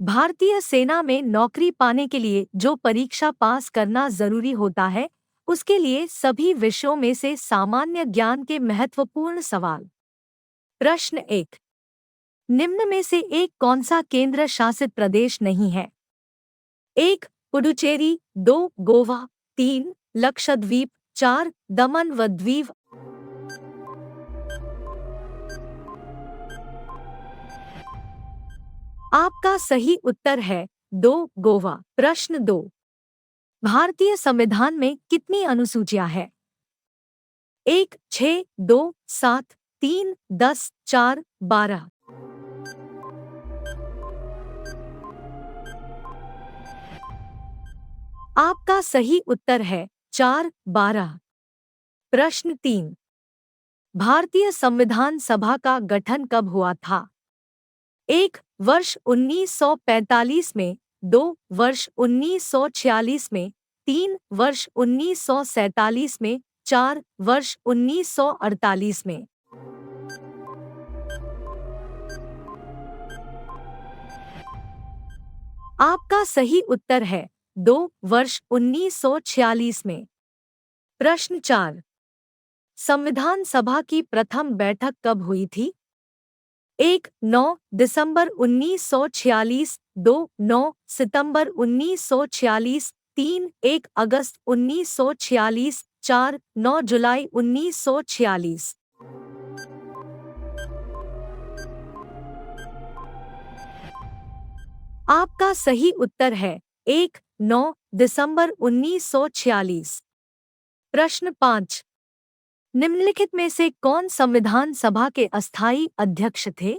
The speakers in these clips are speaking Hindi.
भारतीय सेना में नौकरी पाने के लिए जो परीक्षा पास करना जरूरी होता है, उसके लिए सभी विषयों में से सामान्य ज्ञान के महत्वपूर्ण सवाल। प्रश्न 1। निम्न में से एक कौन सा केंद्र शासित प्रदेश नहीं है? 1. पुडुचेरी, 2. गोवा, 3. लक्षद्वीप, 4. दमन व द्वीप। आपका सही उत्तर है 2. गोवा। प्रश्न 2। भारतीय संविधान में कितनी अनुसूचियां हैं? 1. 6, 2, 7, 3, 10, 4, 12। आपका सही उत्तर है 4, 12। प्रश्न 3। भारतीय संविधान सभा का गठन कब हुआ था? 1. वर्ष 1945 में, 2. वर्ष 1946 में, 3. वर्ष 1947 में, 4. वर्ष 1948 में। आपका सही उत्तर है 2. वर्ष 1946 में। प्रश्न 4। संविधान सभा की प्रथम बैठक कब हुई थी? 1. 9 दिसंबर 1946, 2. 9 सितंबर 1946, 3. 1 अगस्त 1946, 4. 9 जुलाई 1946। आपका सही उत्तर है 1. 9 दिसंबर 1946। प्रश्न 5। निम्नलिखित में से कौन संविधान सभा के अस्थायी अध्यक्ष थे?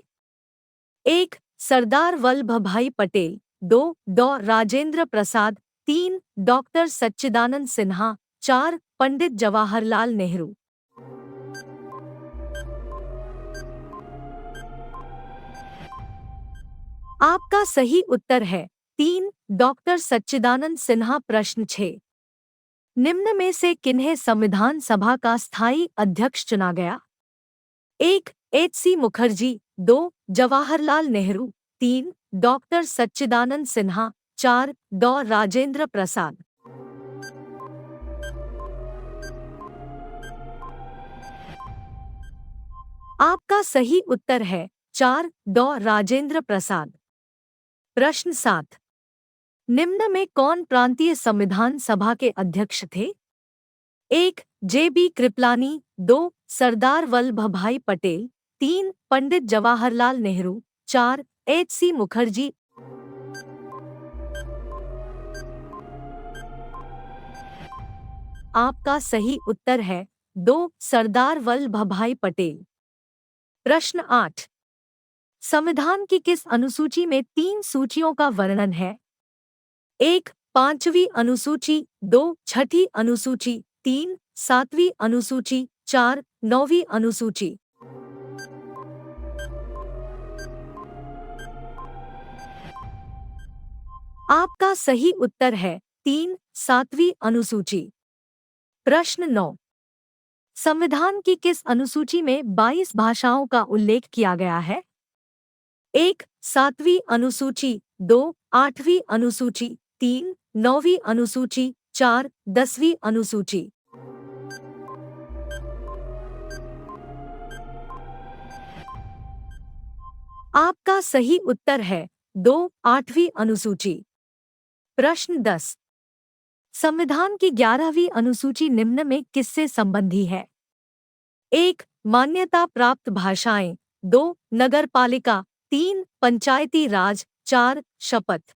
1. सरदार वल्लभ भाई पटेल, 2. डॉ राजेंद्र प्रसाद, 3. डॉक्टर सच्चिदानंद सिन्हा, 4. पंडित जवाहरलाल नेहरू। आपका सही उत्तर है 3. डॉक्टर सच्चिदानंद सिन्हा। प्रश्न 6। निम्न में से किन्हें संविधान सभा का स्थायी अध्यक्ष चुना गया? 1. H.C. मुखर्जी, 2. जवाहरलाल नेहरू, 3. डॉक्टर सच्चिदानंद सिन्हा, 4. डॉ राजेंद्र प्रसाद। आपका सही उत्तर है 4. डॉ राजेंद्र प्रसाद। प्रश्न 7। निम्न में कौन प्रांतीय संविधान सभा के अध्यक्ष थे? 1. J.B. कृपलानी, 2. सरदार वल्लभ भाई पटेल, 3. पंडित जवाहरलाल नेहरू, 4. H.C. मुखर्जी। आपका सही उत्तर है 2. सरदार वल्लभ भाई पटेल। प्रश्न 8। संविधान की किस अनुसूची में 3 सूचियों का वर्णन है? 1. 5वीं अनुसूची, 2. 6ठी अनुसूची, 3. 7वीं अनुसूची, 4. 9वीं अनुसूची। आपका सही उत्तर है 3. 7वीं अनुसूची। प्रश्न 9। संविधान की किस अनुसूची में 22 भाषाओं का उल्लेख किया गया है? 1. 7वीं अनुसूची, 2. 8वीं अनुसूची, 3. 9वीं अनुसूची, 4. 10वीं अनुसूची। आपका सही उत्तर है 2. 8वीं अनुसूची। प्रश्न 10। संविधान की 11वीं अनुसूची निम्न में किससे संबंधी है? 1. मान्यता प्राप्त भाषाएं, 2. नगरपालिका, 3. पंचायती राज, 4. शपथ।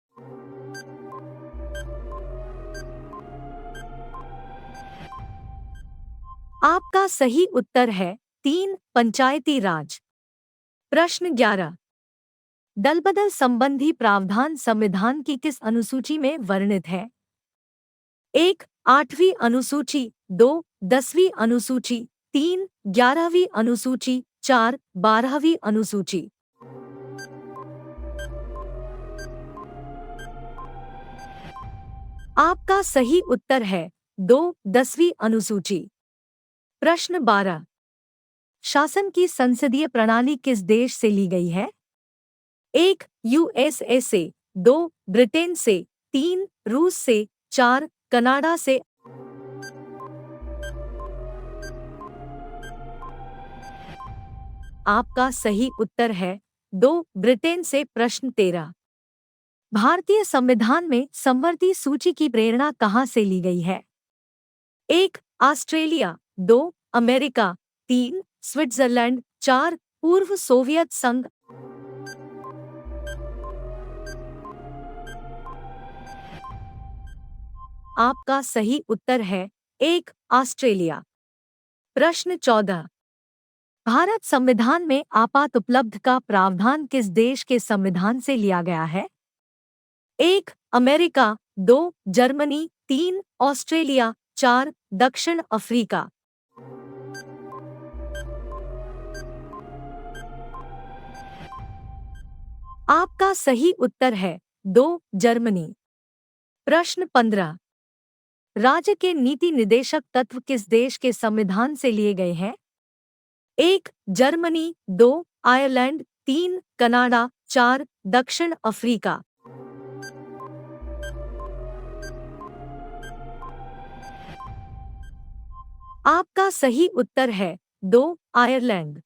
आपका सही उत्तर है 3. पंचायती राज। प्रश्न 11। दलबदल संबंधी प्रावधान संविधान की किस अनुसूची में वर्णित है? 1. 8वीं अनुसूची, 2. 10वीं अनुसूची, 3. 11वीं अनुसूची, 4. 12वीं अनुसूची। आपका सही उत्तर है 2. 10वीं अनुसूची। प्रश्न 12। शासन की संसदीय प्रणाली किस देश से ली गई है? 1. USA, 2 ब्रिटेन से, 3 रूस से, 4 कनाडा से। आपका सही उत्तर है 2 ब्रिटेन से। प्रश्न 13। भारतीय संविधान में समवर्ती सूची की प्रेरणा कहाँ से ली गई है? 1 ऑस्ट्रेलिया, 2 अमेरिका, 3 स्विट्जरलैंड, 4 पूर्व सोवियत संघ। आपका सही उत्तर है 1 ऑस्ट्रेलिया। प्रश्न 14। भारत संविधान में आपात उपलब्ध का प्रावधान किस देश के संविधान से लिया गया है? 1 अमेरिका, 2 जर्मनी, 3 ऑस्ट्रेलिया, 4 दक्षिण अफ्रीका। आपका सही उत्तर है 2 जर्मनी। प्रश्न 15। राज्य के नीति निदेशक तत्व किस देश के संविधान से लिए गए हैं? 1 जर्मनी, 2 आयरलैंड, 3 कनाडा, 4 दक्षिण अफ्रीका। आपका सही उत्तर है 2 आयरलैंड।